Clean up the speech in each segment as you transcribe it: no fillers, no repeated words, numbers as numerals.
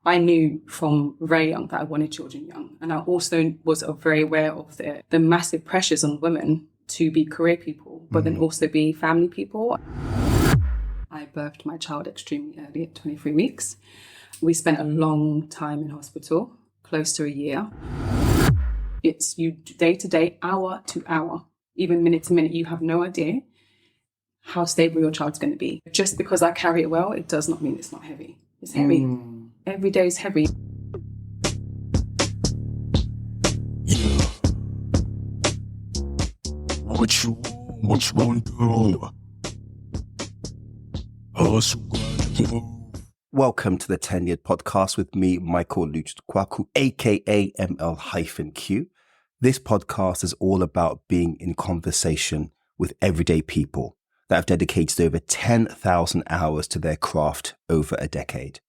I knew from very young that I wanted children young. And I also was very aware of the massive pressures on women to be career people, but then also be family people. I birthed my child extremely early at 23 weeks. We spent a long time in hospital, close to a year. It's you day to day, hour to hour, even minute to minute. You have no idea how stable your child's going to be. Just because I carry it well, it does not mean it's not heavy. It's heavy. Every day is heavy. Yeah. What you gonna do? Welcome to the Tenured Podcast with me, Michael Luchukwaku, aka ML-Q. This podcast is all about being in conversation with everyday people that have dedicated over 10,000 hours to their craft over a decade.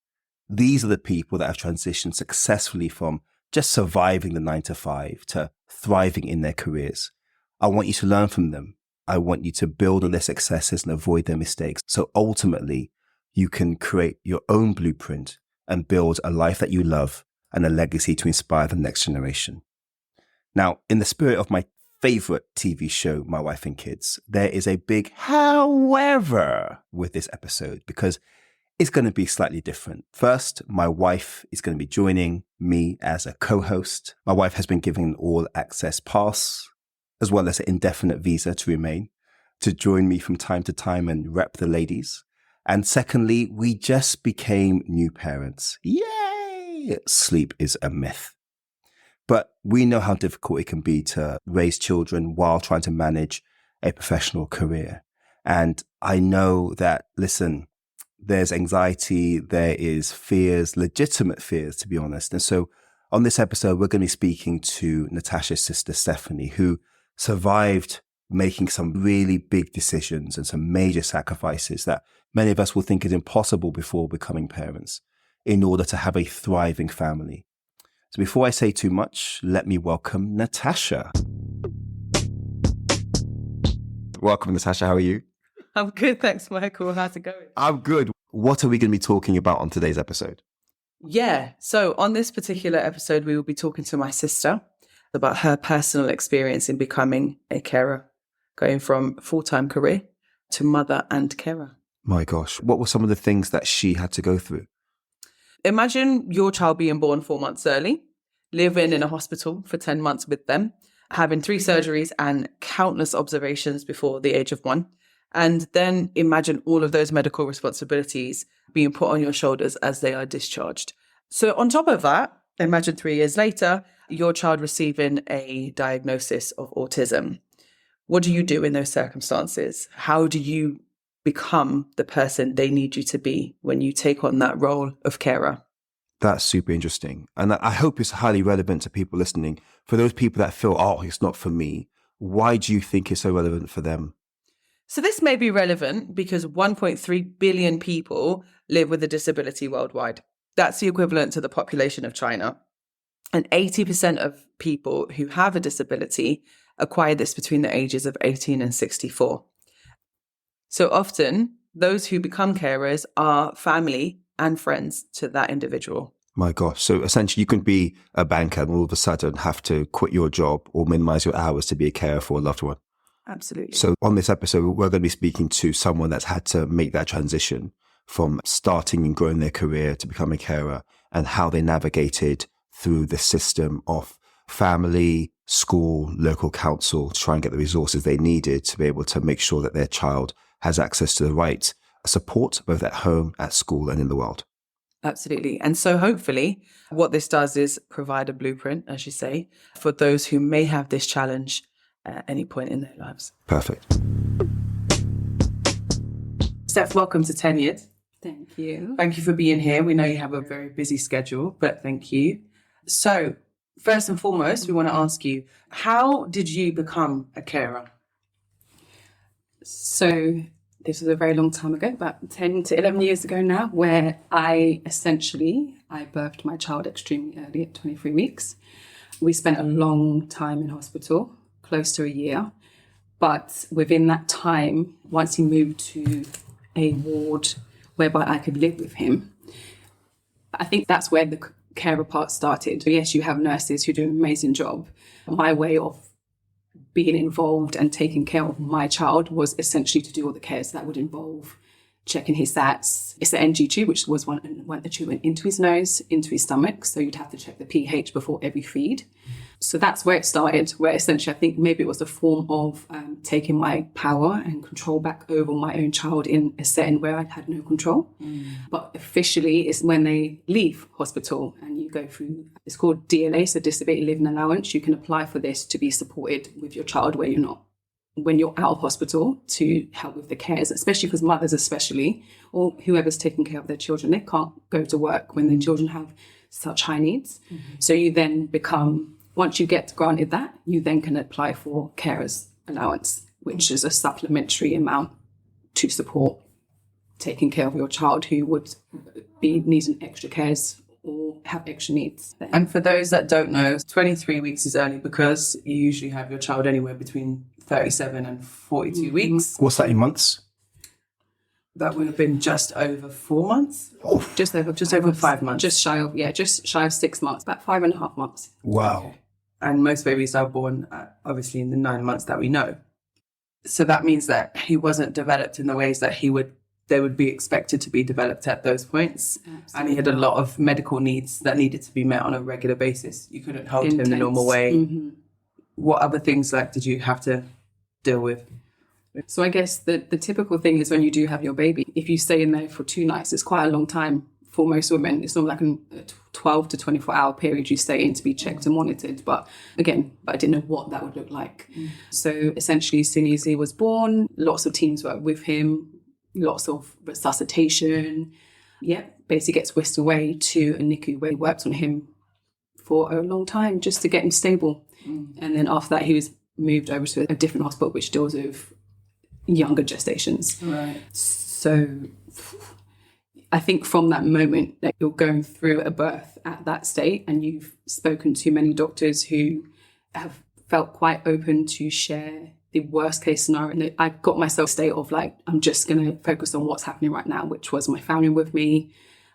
These are the people that have transitioned successfully from just surviving the 9-to-5 to thriving in their careers. I want you to learn from them. I want you to build on their successes and avoid their mistakes. So ultimately, you can create your own blueprint and build a life that you love and a legacy to inspire the next generation. Now, in the spirit of my favorite TV show, My Wife and Kids, there is a big however with this episode because it's going to be slightly different. First, my wife is going to be joining me as a co-host. My wife has been given an all-access pass, as well as an indefinite visa to remain, to join me from time to time and rep the ladies. And secondly, we just became new parents. Yay! Sleep is a myth. But we know how difficult it can be to raise children while trying to manage a professional career. And I know that, listen, there's anxiety, there is fears, legitimate fears, to be honest. And so on this episode, we're going to be speaking to Natasha's sister, Stefanie, who survived making some really big decisions and some major sacrifices that many of us will think is impossible before becoming parents in order to have a thriving family. So before I say too much, let me welcome Natasha. Welcome, Natasha. How are you? I'm good, thanks, Michael. How's it going? I'm good. What are we going to be talking about on today's episode? Yeah, so on this particular episode, we will be talking to my sister about her personal experience in becoming a carer, going from full-time career to mother and carer. My gosh, what were some of the things that she had to go through? Imagine your child being born 4 months early, living in a hospital for 10 months with them, having 3 surgeries and countless observations before the age of 1. And then imagine all of those medical responsibilities being put on your shoulders as they are discharged. So on top of that, imagine 3 years later, your child receiving a diagnosis of autism. What do you do in those circumstances? How do you become the person they need you to be when you take on that role of carer? That's super interesting. And I hope it's highly relevant to people listening. For those people that feel, oh, it's not for me, why do you think it's so relevant for them? So this may be relevant because 1.3 billion people live with a disability worldwide. That's the equivalent to the population of China. And 80% of people who have a disability acquire this between the ages of 18 and 64. So often, those who become carers are family and friends to that individual. My gosh. So essentially, you can be a banker and all of a sudden have to quit your job or minimize your hours to be a carer for a loved one. Absolutely. So on this episode, we're going to be speaking to someone that's had to make that transition from starting and growing their career to become a carer and how they navigated through the system of family, school, local council to try and get the resources they needed to be able to make sure that their child has access to the right support, both at home, at school, and in the world. Absolutely. And so hopefully what this does is provide a blueprint, as you say, for those who may have this challenge at any point in their lives. Perfect. Steph, welcome to Tenured. Thank you. Thank you for being here. We know you have a very busy schedule, but thank you. So first and foremost, we want to ask you, how did you become a carer? So this was a very long time ago, about 10 to 11 years ago now, where I birthed my child extremely early at 23 weeks. We spent a long time in hospital, close to a year. But within that time, once he moved to a ward whereby I could live with him, I think that's where the carer part started. Yes, you have nurses who do an amazing job. My way of being involved and taking care of my child was essentially to do all the cares that would involve checking his SATs. It's the NG tube, which was when the tube went into his nose, into his stomach. So you'd have to check the pH before every feed. So that's where it started, where essentially I think maybe it was a form of taking my power and control back over my own child in a setting where I had no control. But officially it's when they leave hospital and you go through, it's called DLA, so Disability Living Allowance. You can apply for this to be supported with your child where you're not. When you're out of hospital to help with the cares, especially because mothers especially, or whoever's taking care of their children, they can't go to work when their children have such high needs. So you then become, once you get granted that, you then can apply for carers allowance, which is a supplementary amount to support taking care of your child who would be needing extra cares or have extra needs. And for those that don't know, 23 weeks is early because you usually have your child anywhere between 37 and 42 weeks. What's that in months? That would have been just over 4 months. Just over 5 months. Just shy of 6 months, about 5.5 months. Wow. And most babies are born, obviously, in the 9 months that we know. So that means that he wasn't developed in the ways that they would be expected to be developed at those points. Absolutely. And he had a lot of medical needs that needed to be met on a regular basis. You couldn't hold him the normal way. What other things did you have to deal with? So I guess the typical thing is when you do have your baby, if you stay in there for 2 nights, it's quite a long time for most women. It's not like a 12 to 24 hour period you stay in to be checked and monitored. But again, I didn't know what that would look like. So essentially, as soon as he was born, lots of teams worked with him, lots of resuscitation. Basically gets whisked away to a NICU where he worked on him for a long time just to get him stable. And then after that, he was moved over to a different hospital which deals with younger gestations. Right. So I think from that moment that you're going through a birth at that state and you've spoken to many doctors who have felt quite open to share the worst case scenario. And I got myself a state of I'm just going to focus on what's happening right now, which was my family with me.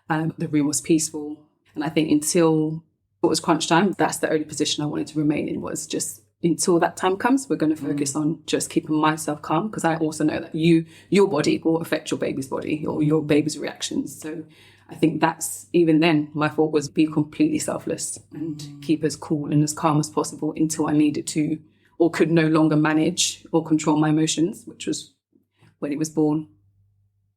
The room was peaceful. And I think until it was crunch time, that's the only position I wanted to remain in, was just until that time comes, we're going to focus on just keeping myself calm, because I also know that your body will affect your baby's body or your baby's reactions. So I think that's, even then, my thought was be completely selfless and keep as cool and as calm as possible until I needed to or could no longer manage or control my emotions, which was when he was born.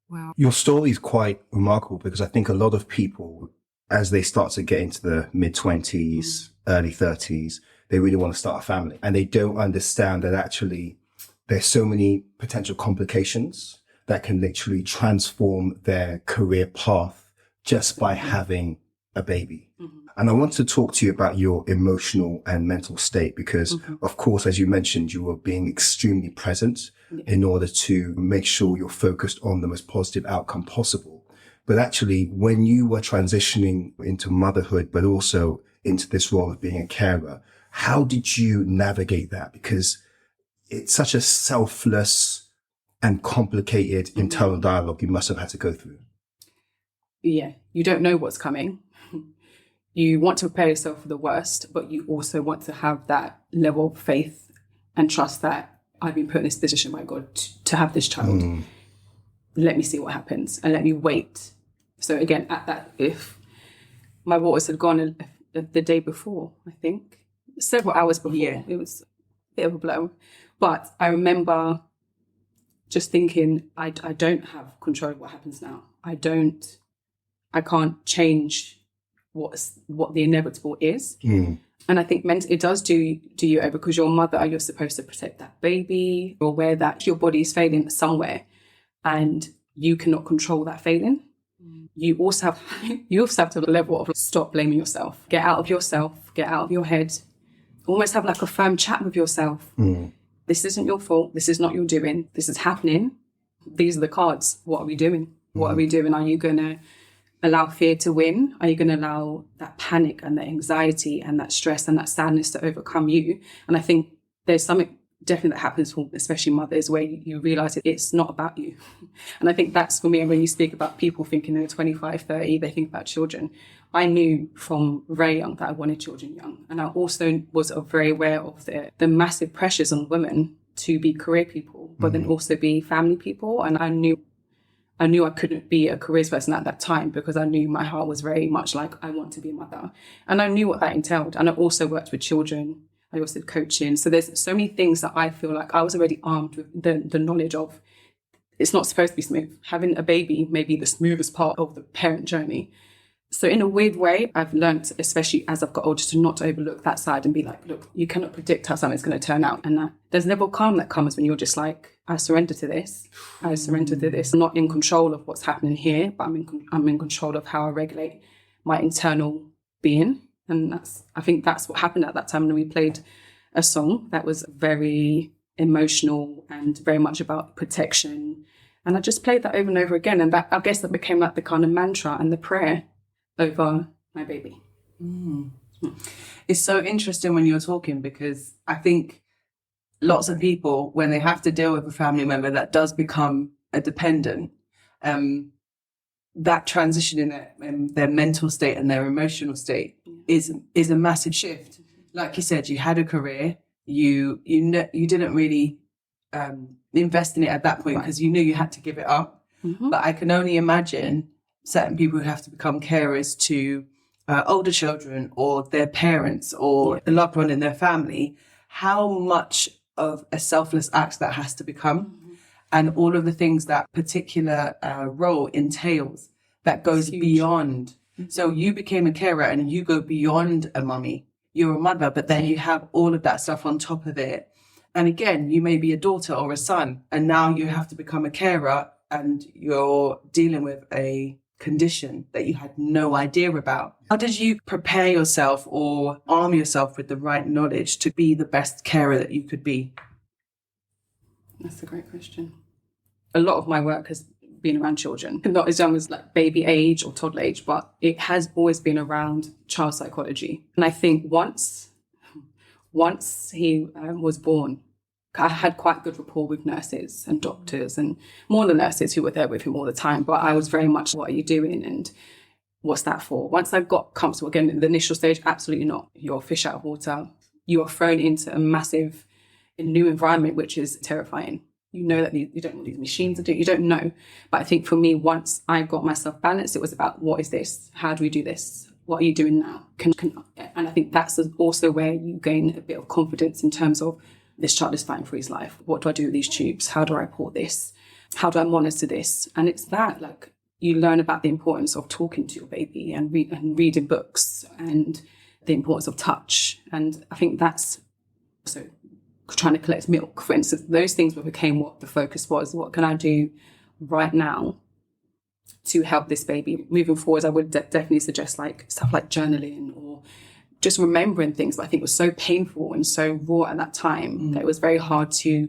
Wow. Your story is quite remarkable, because I think a lot of people, as they start to get into the mid-20s, early 30s, they really want to start a family. And they don't understand that actually there's so many potential complications that can literally transform their career path just by having a baby. And I want to talk to you about your emotional and mental state, because of course, as you mentioned, you were being extremely present in order to make sure you're focused on the most positive outcome possible. But actually, when you were transitioning into motherhood, but also into this role of being a carer, how did you navigate that? Because it's such a selfless and complicated internal dialogue you must have had to go through. Yeah, you don't know what's coming. You want to prepare yourself for the worst, but you also want to have that level of faith and trust that I've been put in this position by God to have this child. Let me see what happens and let me wait. So again, at that, if my waters had gone the day before, I think, several hours before, it was a bit of a blow. But I remember just thinking, I don't have control of what happens now. I can't change what the inevitable is. And I think it does do you over, because your mother, you're supposed to protect that baby. You're aware that your body is failing somewhere and you cannot control that failing. You also have to the level of stop blaming yourself. Get out of yourself, get out of your head. Almost have like a firm chat with yourself. This isn't your fault. This is not your doing. This is happening. These are the cards. What are we doing? What are we doing? Are you going to allow fear to win? Are you going to allow that panic and that anxiety and that stress and that sadness to overcome you? And I think there's something definitely that happens for especially mothers where you realize it's not about you. And I think that's for me, when you speak about people thinking they're 25, 30, they think about children. I knew from very young that I wanted children young. And I also was very aware of the massive pressures on women to be career people, but then also be family people. And I knew I couldn't be a careers person at that time because I knew my heart was very much like, I want to be a mother. And I knew what that entailed. And I also worked with children. I also did coaching. So there's so many things that I feel like I was already armed with the knowledge of. It's not supposed to be smooth. Having a baby may be the smoothest part of the parent journey. So in a weird way, I've learned, especially as I've got older, to not overlook that side and be like, look, you cannot predict how something's going to turn out. And there's never calm that comes when you're just like, I surrender to this. I surrender to this. I'm not in control of what's happening here, but I'm in control of how I regulate my internal being. And I think that's what happened at that time when we played a song that was very emotional and very much about protection. And I just played that over and over again. And that, I guess that became like the kind of mantra and the prayer over my baby. It's so interesting when you're talking, because I think lots of people, when they have to deal with a family member that does become a dependent, that transition in their mental state and their emotional state is a massive shift. Like you said, you had a career, you didn't really invest in it at that point because you knew you had to give it up. But I can only imagine certain people who have to become carers to older children or their parents or a loved one in their family, how much of a selfless act that has to become, and all of the things that particular role entails that goes beyond. So you became a carer and you go beyond a mummy. You're a mother, but then you have all of that stuff on top of it. And again, you may be a daughter or a son, and now you have to become a carer and you're dealing with a condition that you had no idea about. How did you prepare yourself or arm yourself with the right knowledge to be the best carer that you could be? That's a great question. A lot of my work has been around children, not as young as like baby age or toddler age, but it has always been around child psychology. And I think once he was born, I had quite good rapport with nurses and doctors and more the nurses who were there with him all the time. But I was very much, what are you doing? And what's that for? Once I got comfortable again in the initial stage, absolutely not. You're a fish out of water. You are thrown into a massive new environment, which is terrifying. You know that you don't know what these machines are doing. You don't know. But I think for me, once I got myself balanced, it was about, what is this? How do we do this? What are you doing now? And I think that's also where you gain a bit of confidence in terms of, this child is fighting for his life. What do I do with these tubes? How do I report this? How do I monitor this? And it's that, like, you learn about the importance of talking to your baby and reading books and the importance of touch. And I think that's so trying to collect milk, for instance. Those things became what the focus was. What can I do right now to help this baby? Moving forward, I would definitely suggest like stuff like journaling or just remembering things that I think was so painful and so raw at that time that it was very hard to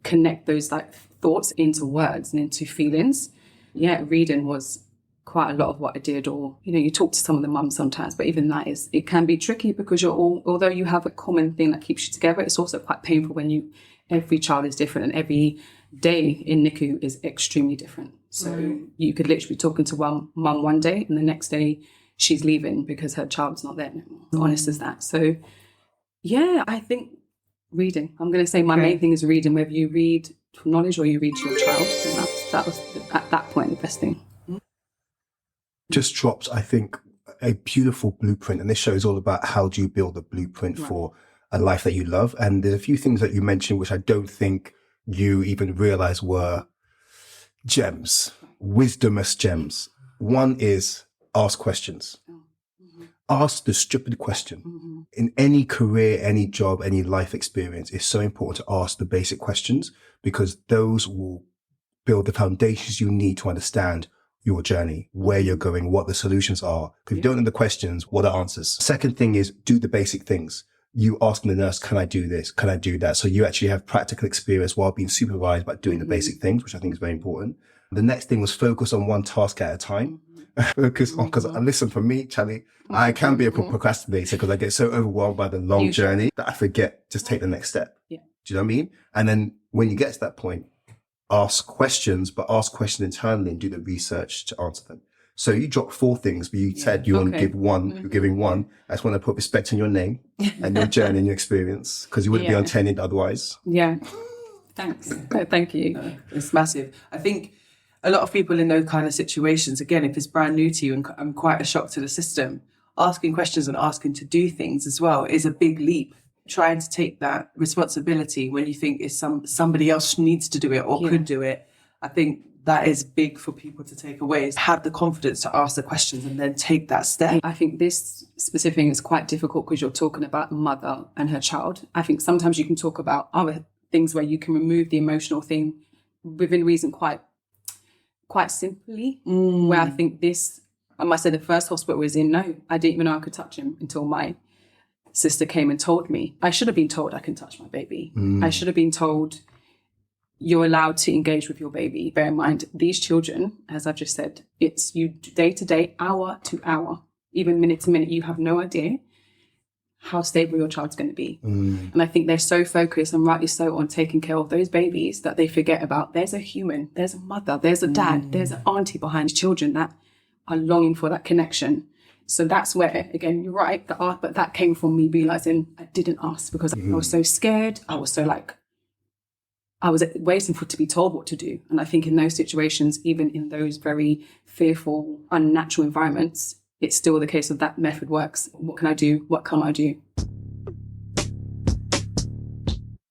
connect those like thoughts into words and into feelings. Yeah, reading was quite a lot of what I did. Or, you talk to some of the mums sometimes, but even that it can be tricky because although you have a common thing that keeps you together, it's also quite painful when every child is different and every day in NICU is extremely different. So you could literally be talking to one mum one day and the next day she's leaving because her child's not there anymore. Honest as that. So, yeah, I think reading. I'm going to say my main thing is reading, whether you read for knowledge or you read to your child. And that was, at that point, the best thing. Just dropped, I think, a beautiful blueprint. And this show is all about how do you build a blueprint for a life that you love. And there's a few things that you mentioned which I don't think you even realize were gems, wisdomous gems. One is ask questions. Ask the stupid question. In any career, any job, any life experience, it's so important to ask the basic questions because those will build the foundations you need to understand your journey, where you're going, what the solutions are. If you don't know the questions, what are answers? Second thing is do the basic things. You asking the nurse, can I do this? Can I do that? So you actually have practical experience while being supervised by doing the basic things, which I think is very important. The next thing was focus on one task at a time. Focus on, because listen, for me, Charlie, I can be a procrastinator because I get so overwhelmed by the long journey that I forget, just take the next step. Yeah. Do you know what I mean? And then when you get to that point, ask questions, but ask questions internally and do the research to answer them. So you dropped 4 things, but you said you want to give one. You're giving one. I just want to put respect on your name and your journey and your experience, because you wouldn't be untenured otherwise. Yeah. Thanks. Thank you. It's massive. I think a lot of people in those kind of situations, again, if it's brand new to you and quite a shock to the system, asking questions and asking to do things as well is a big leap. Trying to take that responsibility when you think it's somebody else needs to do it or could do it. I think that is big for people to take away, is have the confidence to ask the questions and then take that step. I think this specific thing is quite difficult because you're talking about a mother and her child. I think sometimes you can talk about other things where you can remove the emotional thing within reason quite simply. Where I think this, I must say the first hospital I was in, no, I didn't even know I could touch him until my sister came and told me. I should have been told I can touch my baby. I should have been told you're allowed to engage with your baby. Bear in mind, these children, as I've just said, it's you day to day, hour to hour, even minute to minute. You have no idea how stable your child's going to be. And I think they're so focused, and rightly so, on taking care of those babies that they forget about there's a human, there's a mother, there's a dad, there's an auntie behind children that are longing for that connection. So that's where, again, you're right, but that came from me realizing I didn't ask because I was so scared. I was so I was waiting to be told what to do. And I think in those situations, even in those very fearful, unnatural environments, it's still the case that method works. What can I do? What can't I do?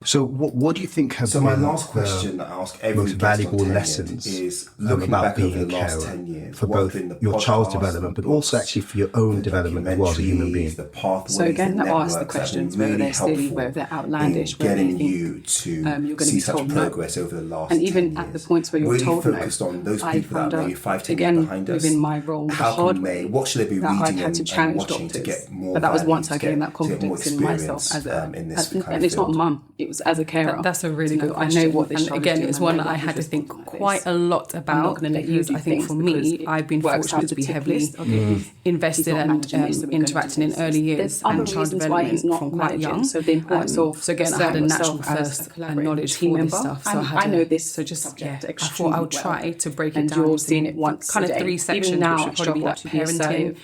So what do you think have So been my last question that I ask every most guest valuable on Tenured lessons is looking about back being over a the last carer 10 years, for what both have been the your child's podcasts, development, the but also books, actually for your own the development as well as a human being? documentaries, the pathways, So again, the that asks the networks that have questions, been whether really they're silly, helpful whether they're outlandish, in whether they getting think, you to you're going to see be such told no. progress over the last And 10 even years. at the points where you're really told focused no, on those I people that found are out, maybe 5-10 again, years behind us. within my role, the How hard can they, way, what should they be that reading I've had to and challenge watching to doctors. get more But that was value, once I to get- gained that to get more confidence in myself experience, in this kind and of it's not field? mum, it was as a carer. That's a really good I question. know what this and child again, is doing, it's and one I that know I had to he's think responding like quite this. a lot I'm about not going to let you because do I think things for because me, it I've been works fortunate out to be the tick heavily list. Okay. invested He's not and managing this, so we're going to interacting in do early this. years There's other and child reasons why he's development not from quite managing. young. So the importance of so again, I had a asserting natural yourself as thirst a and collaborator, knowledge team for this member. stuff. So I know this So just subject I extremely thought I would well. try to break it And down. you're into seeing it once kind a of day. 3 sections, Even now, which would probably be like I struggle to be parenting. assertive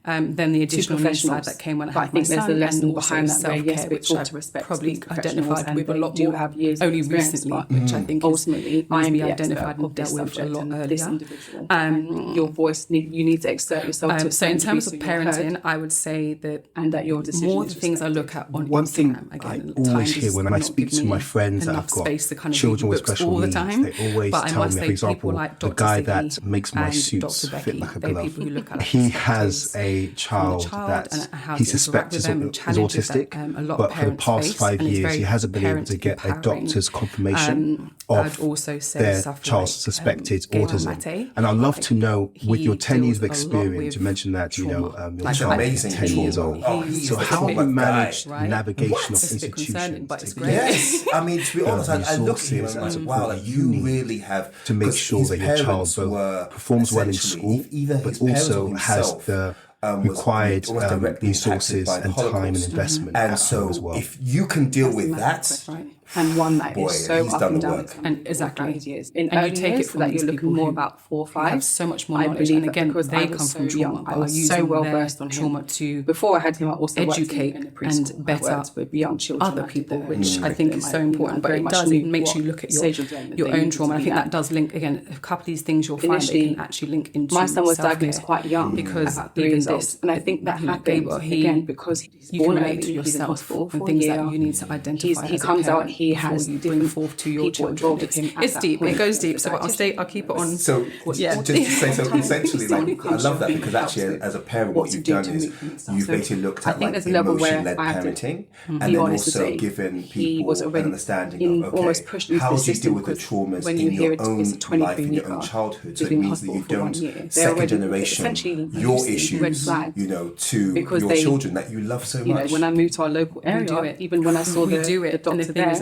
Then the additional needs side professionals. that came when I But had I think my there's son, a lesson and also behind that where, yes, self-care, we're which taught I to respect probably these professionals identified and with a they lot do more have years of only experience, recently, but which I think ultimately needs to I'm be the expert identified and of this dealt with a subject lot and earlier. this individual. Your voice, you need to exert yourself to a So in certain terms of degree so you're parenting, heard I would say that and that your decision more is the things I respected. look at on One thing Instagram, I again, always time hear does when I not speak give to me my friends that enough have got space to kind of children read with books special all the needs, time. they always But I tell must me, say, for example, people like the Dr. guy Ziggy that makes my and suits Dr. fit Becky, like a they're glove. people who look at He like has a child that and how he to interact suspects with is them and challenges that, autistic, a lot but of for the parents past face, 5 and it's years very he hasn't been able to parent get a empowering. doctor's confirmation I'd of also say their stuff child's like, suspected Gail autism. Mate. And I'd love to know, with He your 10 years of deals a lot experience, with you mentioned that, your Like, child amazing is 10 years trauma. old. Oh, he's So the how have trauma you managed guy, right? navigation It's of a bit concerning, institutions? but it's to great. get Yes, I mean, to be honest, I look at him and I'm like, wow, like you really have to make 'cause sure his that your child parents both were performs well in essentially school, either but his parents or also has himself, the was required almost directly resources impacted by the and time and Holocaust. investment And at so home as well. if you can deal That's a with massive that, quest, right? And one that boy, is so he's up done and the down. work. And exactly. Years. In And you early take years, it from that these you're looking people more who about 4 or 5. have so much more I knowledge. believe And that again, because they I come was from so trauma, young, but I are was using so well their versed on trauma him. to Before I had him, I also educate worked in a preschool. and better I worked with young children, other I did people, the which I curriculum. think is so important. But very it much does, knew it makes what you look at stage of development your they own needed trauma. to And I be think at. that does link, again, a couple of these things you'll find they Initially, can actually link into My son was self-care. diagnosed quite young, because about 3 even years old. this, And I think that you know, happens Gabriel, again because he's you born can early, relate to he's in yourself hospital and for things a year. that you need to identify. He as a comes out, parent he has before you bring different forth to your people children. involved with him at It's that deep. point. It goes deep. The So I'll keep it on. So Yeah. just to say, so essentially, like I love that He because helps actually, with as a parent, what what to you've do done to is meet him and stuff. you've So basically looked I at think like there's a level where emotion-led I have to parenting, and be then honest to also say given he people was an already understanding of almost okay, pushed into how the do you deal system with the because traumas when in you your hear own it's a 23 life, in your own weeker, childhood. So he's it in means that you hospital for 1 don't year. They're second already generation essentially your red issues, flags. you know, to Because your they- children that you love so You know, much. when I moved to our local area, do it. even when I saw We the do it. doctor And the thing there, is,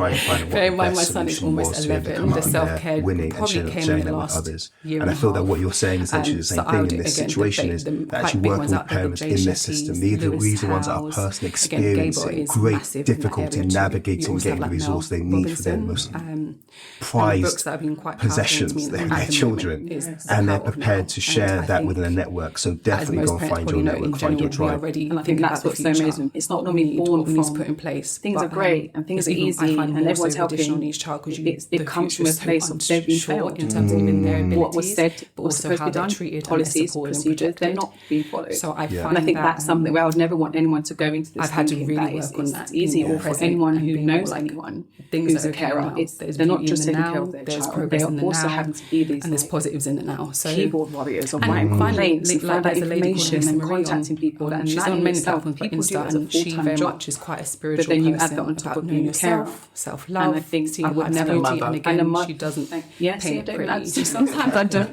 try and find what Bear in the mind, best my son is solution was almost to 11. come The out on self-care there winning and probably came sharing in the that with last others. year And I feel that half. what you're saying is essentially the So same I thing would, in this again, situation debate is the that quite actually big working ones with out there, the parents Jay in this Shetties, system, these are the ones that have Lewis personal Howes. Again, experience Gabor and is great massive in that difficulty area in too. You navigating also have getting the like resource Mel they need for their Robinson, most and the prized books that have been quite powerful to me possessions, at their the moment children, is The and they're Power of prepared Now. to share And I that within a think network. So So definitely go and find your network, find your tribe. And I think that's what's so amazing. It's not normally born from needs put in place. Things are great and things are easy and everyone's helping. Each child because it comes from a place of they've been failed in terms of even their abilities, what was said, but what's also supposed to how be they're done, treated, policies, procedures, they're not being followed. So I find and I think that's something where I would never want anyone to go into this. I've had to really work on that. It's easy, or for anyone who knows anyone who's a carer. They're not just taking care of their child. They are also having to be these, and there's positives in it now. So keyboard warriors of writing complaints and find out information and contacting people. And she's on many platforms, but Insta, and she very much is quite a spiritual person. But then you add that on top of being yourself, self-love. And I think I would never mother. And again, she doesn't paint pretty. Sometimes I don't.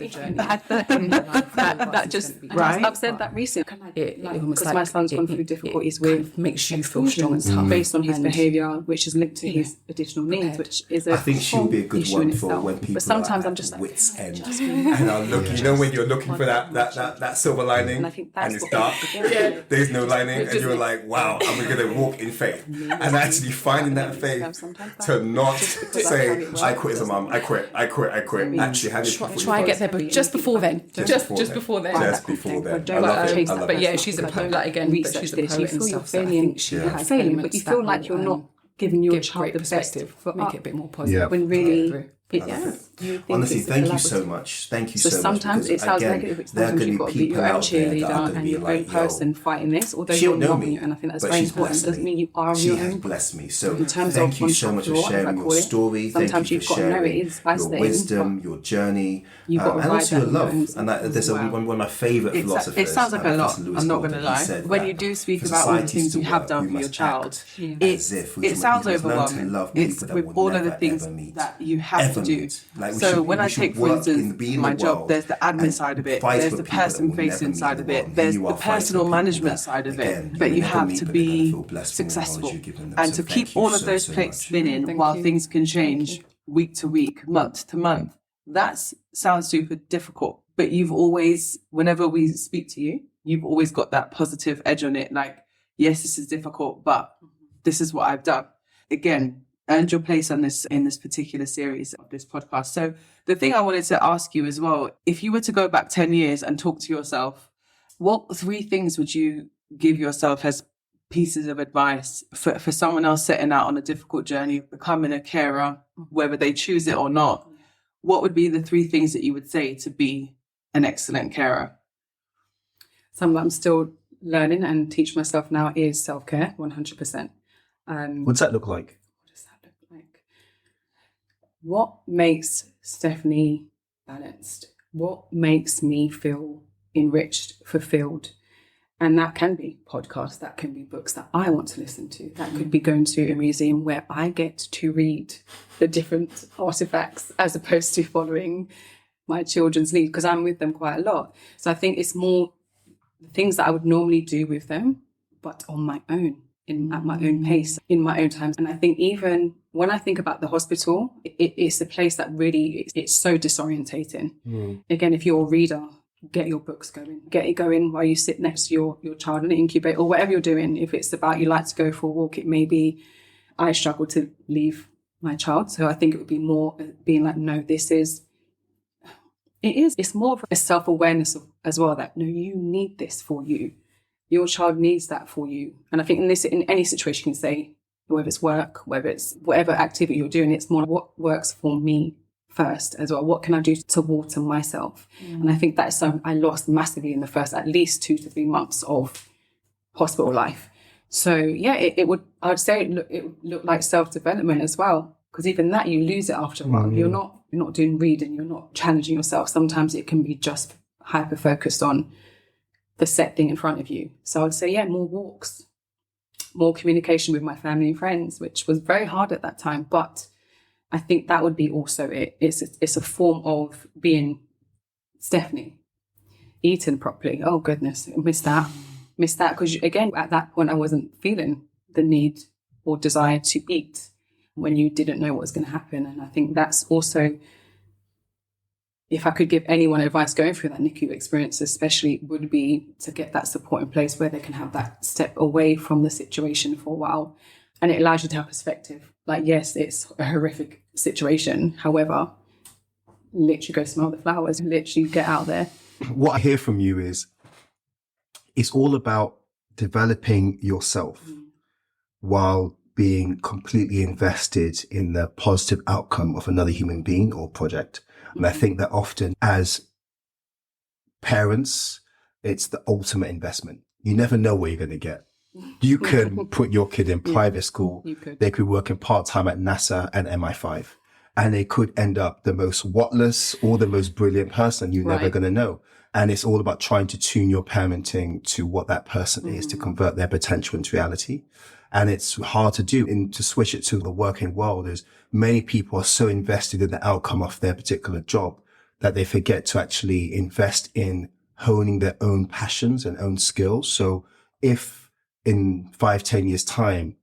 That just right. I've said that recently because my son's gone through difficulties with makes you feel strong and tough based on his behaviour, which is linked to his additional needs, which is I think she'll be a good one for when people. But sometimes are I'm just wits end, and I'll look. You know when you're looking for that silver lining, and it's dark. There's no lining, and you're like, wow, I'm going to walk in faith, and actually finding that faith to not say I quit as a mum, I quit. Actually, have it try and get there, but just before then, just before then. But yeah, she's a poet again. But she's a poet and stuff. So I think she has failing, but you feel like you're not giving your child the perspective, make it a bit more positive. When really. Honestly, thank you so much. Thank you so much. Sometimes it sounds negative. Sometimes you've got to be your own cheerleader and your own person fighting this. Although you're loving it, and I think that's very important. It doesn't mean you are your own. She has blessed me. So thank you so much for sharing your story. Thank you for sharing your wisdom, your journey, and also your love. And there's one of my favourite philosophers. It sounds like a lot. I'm not going to lie. When you do speak about all the things you have done for your child, it sounds overwhelming. It's with all of the things that you have to do. So when I take, for instance, my job, there's the admin side of it, there's the person-facing side of it, there's the personal management side of it, but you have to be successful and to keep all of those plates spinning while things can change week to week, month to month. That sounds super difficult, but you've always, whenever we speak to you, you've always got that positive edge on it. Like, yes, this is difficult, but this is what I've done. Again, earned your place on this in this particular series of this podcast. So the thing I wanted to ask you as well, if you were to go back 10 years and talk to yourself, what 3 things would you give yourself as pieces of advice for someone else setting out on a difficult journey of becoming a carer, whether they choose it or not? What would be the 3 things that you would say to be an excellent carer? Something that I'm still learning and teach myself now is self-care, 100%. What's that look like? What makes Stefanie balanced? What makes me feel enriched, fulfilled? And that can be podcasts, that can be books that I want to listen to. That could be going to a museum where I get to read the different artifacts as opposed to following my children's lead, because I'm with them quite a lot. So I think it's more the things that I would normally do with them, but on my own. At my own pace, in my own time. And I think even when I think about the hospital, it's a place that really, it's so disorientating. Again, if you're a reader, get your books going. Get it going while you sit next to your child in an incubator or whatever you're doing. If it's about you like to go for a walk, it may be, I struggle to leave my child. So I think it would be more being like, no, it's more of a self-awareness as well that, no, you need this for you. Your child needs that for you. And I think in any situation you can say, whether it's work, whether it's whatever activity you're doing, it's more what works for me first as well. What can I do to water myself? And I think that's something I lost massively in the first at least 2 to 3 months of hospital life. So yeah, I'd say it would look like self-development as well. Because even that, you lose it after a while. You're not doing reading, you're not challenging yourself. Sometimes it can be just hyper-focused on the set thing in front of you. So I'd say, more walks, more communication with my family and friends, which was very hard at that time. But I think that would be also it. It's a form of being Stefanie. Eating properly. Oh, goodness, I missed that. Because, again, at that point, I wasn't feeling the need or desire to eat when you didn't know what was going to happen. And I think that's also, if I could give anyone advice going through that NICU experience, especially, would be to get that support in place where they can have that step away from the situation for a while. And it allows you to have perspective. Like, yes, it's a horrific situation. However, literally go smell the flowers, literally get out there. What I hear from you is it's all about developing yourself while being completely invested in the positive outcome of another human being or project. And I think that often as parents, it's the ultimate investment. You never know what you're going to get. You can put your kid in private school. They could work in part-time at NASA and MI5. And they could end up the most whatless or the most brilliant person you're never going to know. And it's all about trying to tune your parenting to what that person is, to convert their potential into reality. And it's hard to do. And to switch it to the working world is many people are so invested in the outcome of their particular job that they forget to actually invest in honing their own passions and own skills. So if in 5-10 years time,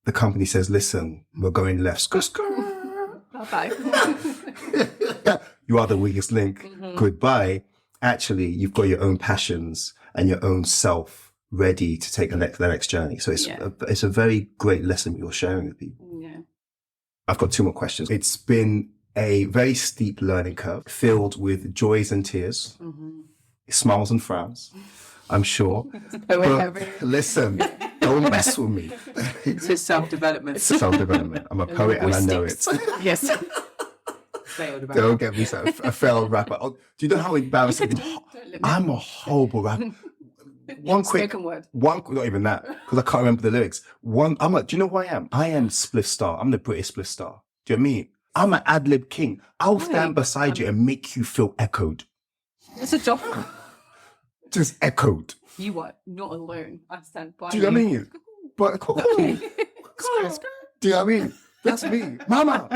the company says, listen, we're going left, Bye-bye. you are the weakest link, goodbye. Actually, you've got your own passions and your own self ready to take the next journey. So it's a very great lesson you're sharing with people. Yeah. I've got 2 more questions. It's been a very steep learning curve filled with joys and tears, smiles and frowns, I'm sure. But listen, don't mess with me. It's self-development. It's self-development. I'm a poet and I know it. Yes. Don't get me started. A failed rapper. Oh, do you know how embarrassing? I'm a horrible rapper. One quick word. Not even that, because I can't remember the lyrics. Do you know who I am? I am Spliff Star. I'm the British Spliff Star. Do you know what I mean? I'm an ad-lib king. I'll stand beside you and make you feel echoed. It's a job. Just echoed. You are not alone. I stand by you. Do you know what I mean? But do you know what I mean? That's me. Mama.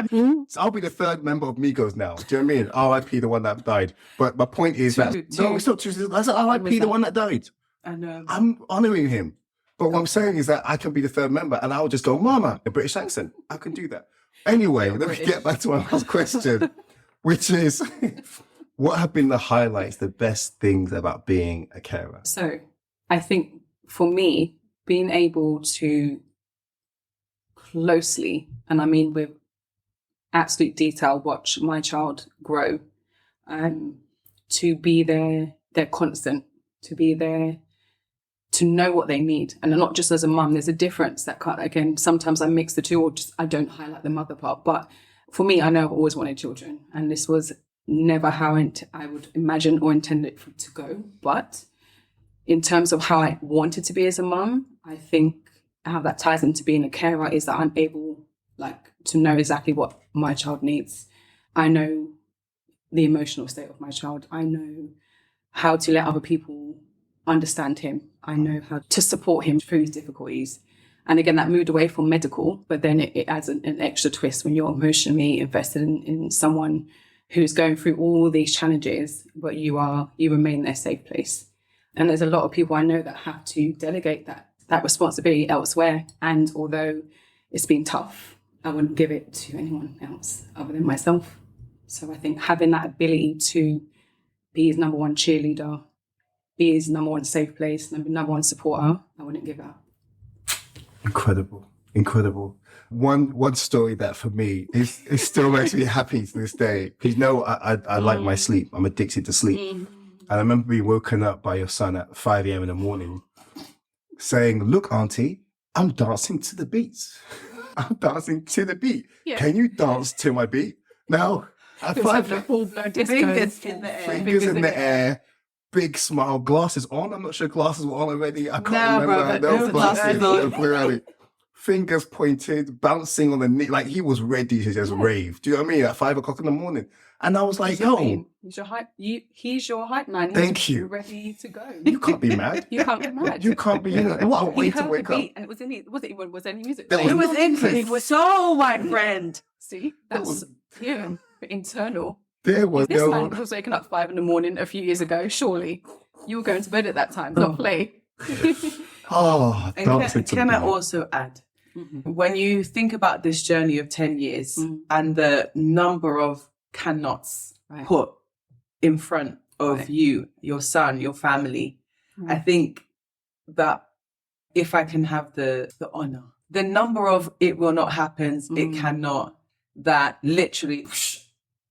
So I'll be the 3rd member of Migos now. Do you know what I mean? R.I.P. the one that died. But my point is no, it's not true. That's R.I.P. the one that died. I know. I'm honouring him. But what I'm saying is that I can be the 3rd member and I'll just go, Mama, a British accent. I can do that. Anyway, let me get back to my last question, which is, what have been the highlights, the best things about being a carer? So I think for me, being able to closely, and I mean with absolute detail, watch my child grow, to be their constant, to be there, to know what they need. And not just as a mum, there's a difference that can't, again, sometimes I mix the two or just I don't highlight the mother part. But for me, I know I've always wanted children, and this was never how I would imagine or intend it to go. But in terms of how I wanted to be as a mum, I think how that ties into being a carer is that I'm able to know exactly what my child needs. I know the emotional state of my child. I know how to let other people understand him. I know how to support him through his difficulties. And again, that moved away from medical, but then it adds an extra twist when you're emotionally invested in someone who's going through all these challenges, but you remain their safe place. And there's a lot of people I know that have to delegate that responsibility elsewhere. And although it's been tough, I wouldn't give it to anyone else other than myself. So I think having that ability to be his number one cheerleader, be his number one safe place, number one supporter, I wouldn't give up. Incredible. One story that for me is still makes me happy to this day. Because I like my sleep. I'm addicted to sleep. And I remember being woken up by your son at 5 a.m. in the morning saying, look, Auntie, I'm dancing to the beats. I'm dancing to the beat. Yeah. Can you dance to my beat? Now, at 5 fingers in the air. Fingers in the air. Big smile, glasses on. I'm not sure glasses were on already. I can't remember. There was glasses on. Fingers pointed, bouncing on the knee. Like he was ready to just rave. Do you know what I mean? At 5 o'clock in the morning. And I was like, yo. He's your hype man. Thank you. Ready to go. You can't be mad. You can't be mad. You can't be. What a way to wake up. And it was in it. Was there any music? It was in for soul, my friend. See, that's internal. There was this man was waking up 5 a.m. a few years ago. Surely you were going to bed at that time, not play. Can I also add, when you think about this journey of 10 years and the number of cannots put in front of you, your son, your family, I think that if I can have the honor, the number of it will not happen, it cannot, that literally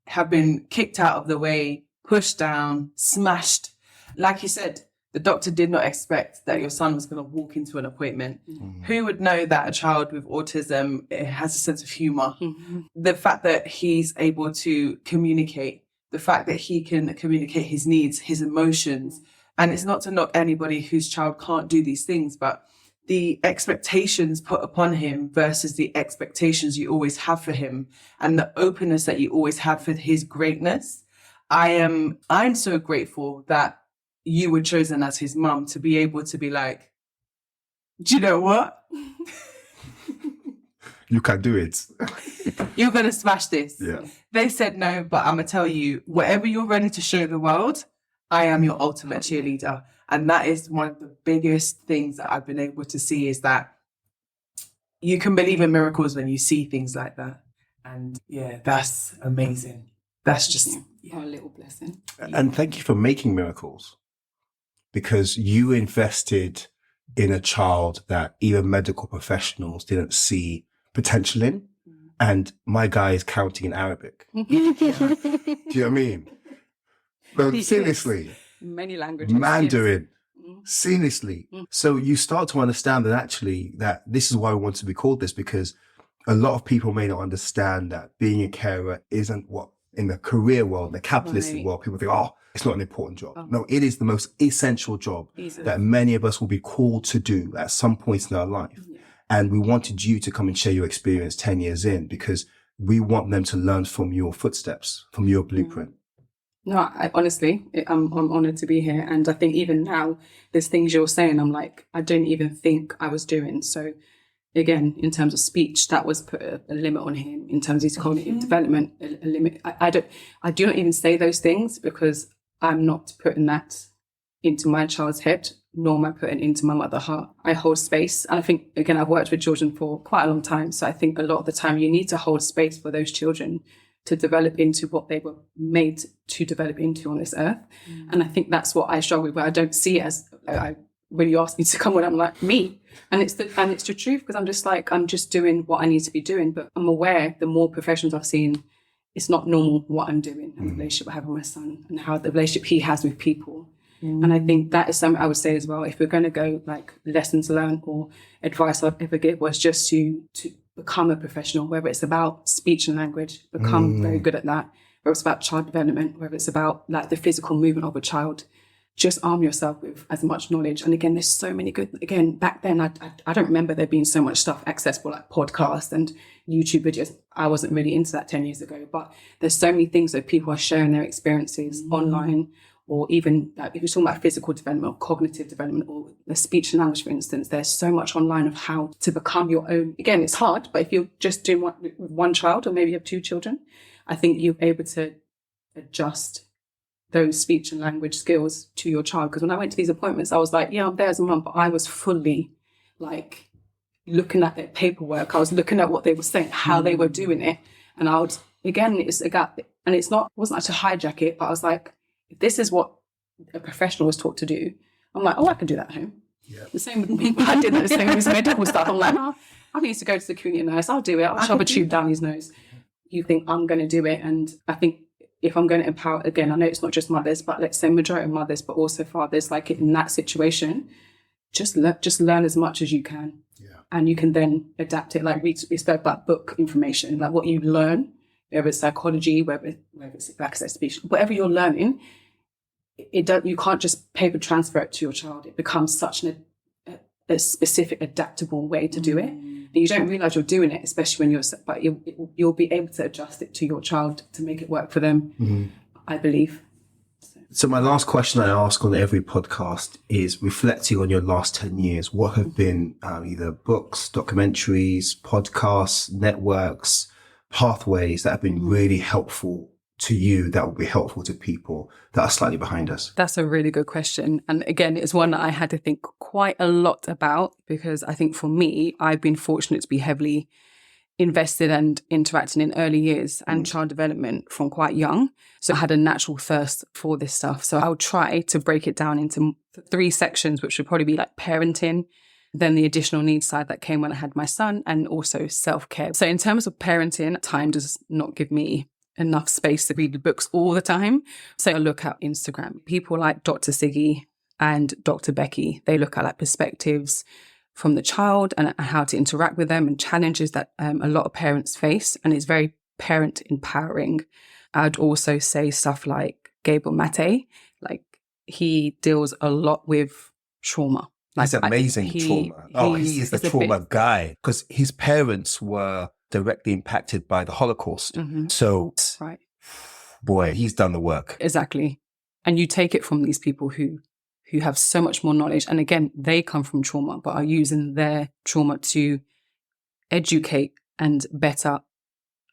have been kicked out of the way, pushed down, smashed. Like you said, The doctor did not expect that your son was going to walk into an appointment. Who would know that a child with autism has a sense of humor? The fact that he's able to communicate, the fact that he can communicate his needs, his emotions. And it's not to knock anybody whose child can't do these things, but the expectations put upon him versus the expectations you always have for him and the openness that you always have for his greatness. I'm so grateful that you were chosen as his mum to be able to be like, do you know what? You can do it. You're going to smash this. Yeah. They said no, but I'm going to tell you, whatever you're ready to show the world, I am your ultimate cheerleader. And that is one of the biggest things that I've been able to see, is that you can believe in miracles when you see things like that. And yeah, that's amazing. That's just a little blessing. And thank you for making miracles, because you invested in a child that even medical professionals didn't see potential in. And my guy is counting in Arabic. Do you know what I mean? But seriously. Many languages. Mandarin. Seamlessly. So you start to understand that actually that this is why we want to be called this, because a lot of people may not understand that being a carer isn't what in the career world, the capitalistic world, people think, oh, it's not an important job. No, it is the most essential job that many of us will be called to do at some point in our life. And we wanted you to come and share your experience 10 years in, because we want them to learn from your footsteps, from your blueprint. No, honestly, I'm honoured to be here. And I think even now, there's things you're saying, I'm like, I don't even think I was doing. So again, in terms of speech, that was put a limit on him. In terms of his cognitive development, a limit. I do not even say those things, because I'm not putting that into my child's head, nor am I putting into my mother's heart. I hold space. And I think, again, I've worked with children for quite a long time. So I think a lot of the time you need to hold space for those children to develop into what they were made to develop into on this earth. And I think that's what I struggle with, where I don't see it as, when you ask me to come on, I'm like, me. And it's the truth, because I'm just like, I'm just doing what I need to be doing. But I'm aware the more professionals I've seen, it's not normal what I'm doing and the relationship I have with my son and how the relationship he has with people. And I think that is something I would say as well. If we're going to go like lessons learned or advice I'd ever give, was just to become a professional, whether it's about speech and language, become very good at that, whether it's about child development, whether it's about like the physical movement of a child, just arm yourself with as much knowledge. And again, there's so many good, again, back then, I don't remember there being so much stuff accessible, like podcasts and YouTube videos. I wasn't really into that 10 years ago, but there's so many things that people are sharing their experiences online, or even like if you're talking about physical development or cognitive development or the speech and language, for instance, there's so much online of how to become your own. Again, it's hard, but if you're just doing one child, or maybe you have two children, I think you're able to adjust those speech and language skills to your child. Because when I went to these appointments, I was like, yeah, I'm there as a mum, but I was fully like looking at their paperwork. I was looking at what they were saying, how they were doing it. And I would, again, it's a gap. And it wasn't like to hijack it, but I was like, if this is what a professional was taught to do, I'm like, oh, I can do that at home. Yeah. The same with me. I did the same with medical stuff. I'm like, oh, I used to go to the community nurse. I'll do it. I'll shove a tube down his nose. You think I'm going to do it. And I think if I'm going to empower, again, I know it's not just mothers, but let's say majority of mothers, but also fathers, like in that situation, just learn as much as you can. Yeah. And you can then adapt it. Like we spoke about book information, like what you learn, whether it's psychology, whether it's access speech, whatever you're learning, you can't just paper transfer it to your child. It becomes such a specific, adaptable way to do it. And you don't realize you're doing it, especially when but you'll be able to adjust it to your child to make it work for them, I believe. So my last question I ask on every podcast is reflecting on your last 10 years. What have been either books, documentaries, podcasts, networks, pathways that have been really helpful to you, that will be helpful to people that are slightly behind us? That's a really good question. And again, it's one that I had to think quite a lot about, because I think for me, I've been fortunate to be heavily invested and interacting in early years and child development from quite young. So I had a natural thirst for this stuff. So I would try to break it down into 3 sections, which would probably be like parenting, then the additional needs side that came when I had my son, and also self-care. So in terms of parenting, time does not give me enough space to read the books all the time. So I look at Instagram. People like Dr. Siggy, and Dr. Becky. They look at like perspectives from the child and how to interact with them and challenges that a lot of parents face. And it's very parent empowering. I'd also say stuff like Gabriel Mate, like he deals a lot with trauma. Like, he's amazing trauma. He is the trauma guy because his parents were directly impacted by the Holocaust. Mm-hmm. So, right. Boy, he's done the work. Exactly. And you take it from these people who have so much more knowledge. And again, they come from trauma, but are using their trauma to educate and better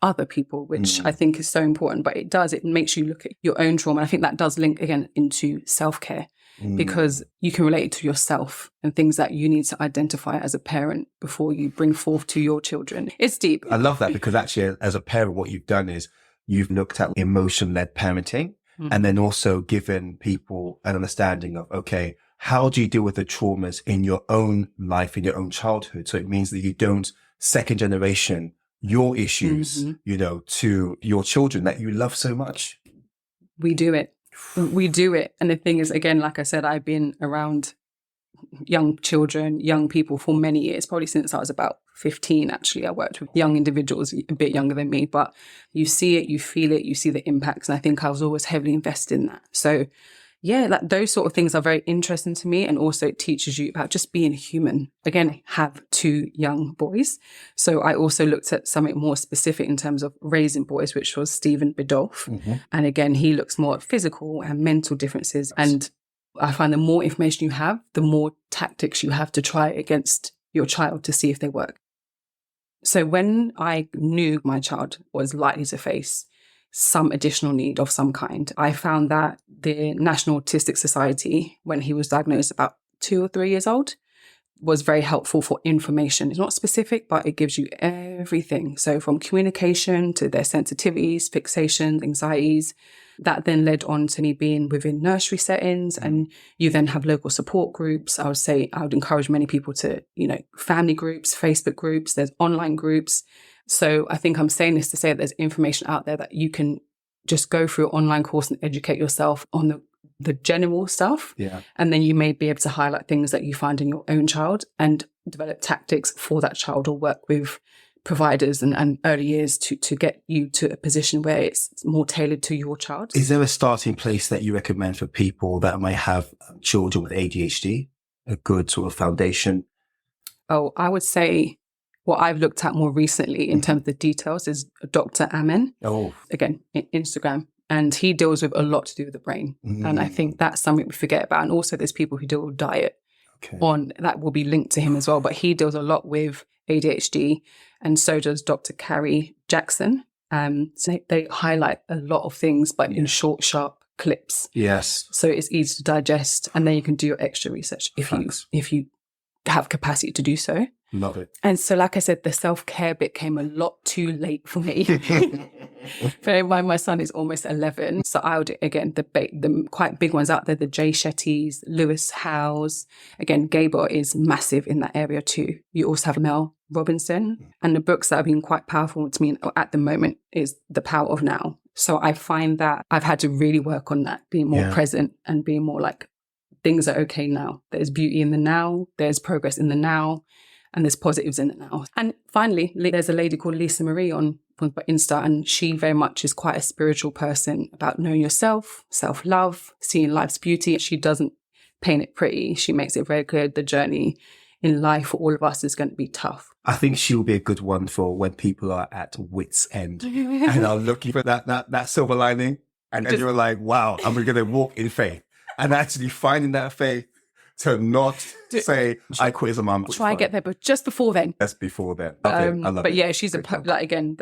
other people, which I think is so important. But it makes you look at your own trauma. And I think that does link again into self-care because you can relate it to yourself and things that you need to identify as a parent before you bring forth to your children. It's deep. I love that because actually as a parent, what you've done is you've looked at emotion-led parenting and then also given people an understanding of, okay, how do you deal with the traumas in your own life, in your own childhood? So it means that you don't second generation your issues, to your children that you love so much. We do it. We do it. And the thing is, again, like I said, I've been around young children, young people for many years, probably since I was about 15, actually. I worked with young individuals a bit younger than me, but you see it, you feel it, you see the impacts. And I think I was always heavily invested in that. So yeah, like those sort of things are very interesting to me. And also it teaches you about just being human. Again, I have 2 young boys. So I also looked at something more specific in terms of raising boys, which was Stephen Bidolph. And again, he looks more at physical and mental differences. And I find the more information you have, the more tactics you have to try against your child to see if they work. So when I knew my child was likely to face some additional need of some kind, I found that the National Autistic Society, when he was diagnosed about 2 or 3 years old, was very helpful for information. It's not specific, but it gives you everything. So from communication to their sensitivities, fixations, anxieties. That then led on to me being within nursery settings, and you then have local support groups. I would encourage many people to, family groups, Facebook groups, there's online groups. So I think I'm saying this to say that there's information out there that you can just go through an online course and educate yourself on the general stuff. Yeah. And then you may be able to highlight things that you find in your own child and develop tactics for that child or work with providers and early years to get you to a position where it's more tailored to your child. Is there a starting place that you recommend for people that might have children with ADHD? A good sort of foundation? Oh, I would say what I've looked at more recently in terms of the details is Dr. Amen. Oh. Again, Instagram. And he deals with a lot to do with the brain. And I think that's something we forget about. And also there's people who deal with diet that will be linked to him as well. But he deals a lot with ADHD, and so does Dr. Carrie Jackson. So they highlight a lot of things, but in short, sharp clips. Yes. So it's easy to digest, and then you can do your extra research if you have capacity to do so. Love it. And so, like I said, the self-care bit came a lot too late for me. Bear in mind, my son is almost 11. So I would, again, the quite big ones out there, the Jay Shettys, Lewis Howes. Again, Gabor is massive in that area too. You also have Mel Robinson. And the books that have been quite powerful to me at the moment is The Power of Now. So I find that I've had to really work on that, being more present and being more like, things are okay now. There's beauty in the now. There's progress in the now. And there's positives in it now. And finally, there's a lady called Lisa Marie on Insta, and she very much is quite a spiritual person about knowing yourself, self-love, seeing life's beauty. She doesn't paint it pretty. She makes it very clear the journey in life for all of us is going to be tough. I think she'll be a good one for when people are at wit's end and are looking for that silver lining. And you're like, wow, I'm going to walk in faith. And actually finding that faith to not say, I quit as a mum. Try and get there, but just before then. Just before then. Okay, I love but it. Yeah, she's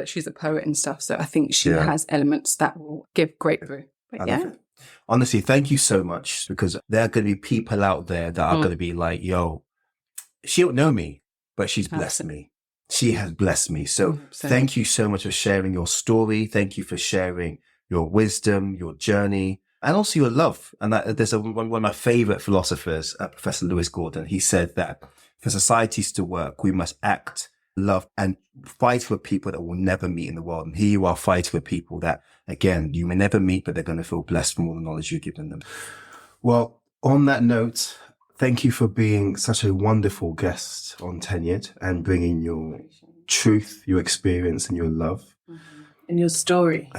she's a poet and stuff. So I think she has elements that will give great through. But I love it. Honestly, thank you so much, because there are going to be people out there that are going to be like, yo, she don't know me, but she's blessed me. She has blessed me. So thank you so much for sharing your story. Thank you for sharing your wisdom, your journey, and also your love. And there's one of my favorite philosophers, Professor Lewis Gordon. He said that for societies to work, we must act, love, and fight for people that we'll never meet in the world. And here you are fighting for people that, again, you may never meet, but they're going to feel blessed from all the knowledge you've given them. Well, On that note, thank you for being such a wonderful guest on Tenured and bringing your truth, your experience, and your love. And your story.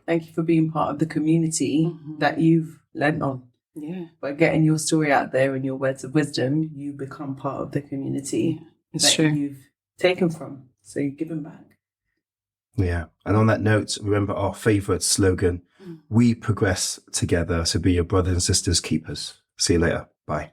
Thank you for being part of the community that you've lent on. Yeah. By getting your story out there and your words of wisdom, you become part of the community that you've taken from. So you give them back. Yeah. And on that note, remember our favorite slogan, we progress together. So be your brothers and sisters keepers. See you later. Bye.